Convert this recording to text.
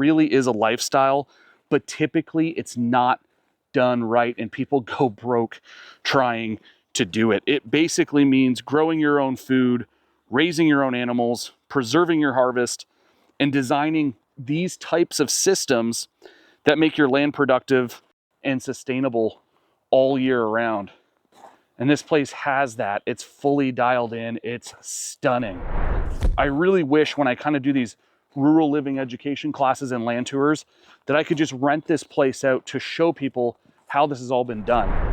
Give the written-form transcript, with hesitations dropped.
really is a lifestyle, but typically it's not done right and people go broke trying to do it. It basically means growing your own food, raising your own animals, preserving your harvest, and designing these types of systems that make your land productive and sustainable all year around. And this place has that. It's fully dialed in. It's stunning. I really wish when I kind of do these rural living education classes and land tours that I could just rent this place out to show people how this has all been done.